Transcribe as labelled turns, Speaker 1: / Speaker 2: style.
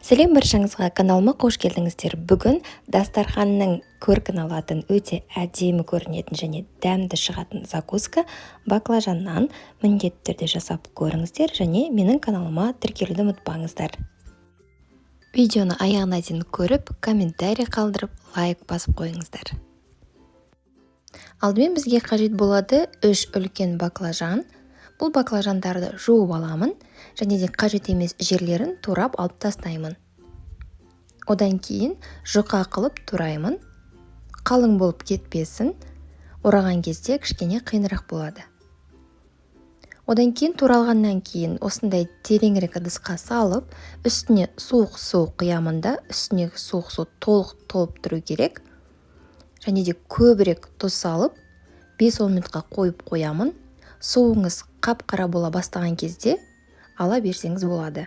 Speaker 1: Сәлем баршаңызға, каналыма қош келдіңіздер. Бүгін дастарханның көркін алатын, өте әдемі көрінетін және дәмді шығатын закуска баклажаннан міндетті түрде жасап көріңіздер және менің каналыма тіркелуді ұмытпаңыздар. Видеоны аяғына дейін көріп, комментарий қалдырып, лайк басып қойыңыздар. Алдымен бізге қажет болады 3 үлкен баклажан. Бұл баклажандарды жуып аламын және де қажет емес жерлерін турап алып тастаймын. Одан кейін жұқа қылып тураймын. Қалың болып кетпесін. Ораған кезде кішкене қиынырақ болады. Одан кейін туралғаннан кейін осындай тереңірек ыдысқа салып, үстіне суық су құямын да, үстіне суық су толық тұру керек. Және де көбірек тұз салып, 5-10 минутқа қойып қоямын. Суыңыз қап-қара бола бастаған кезде ала берсеңіз болады.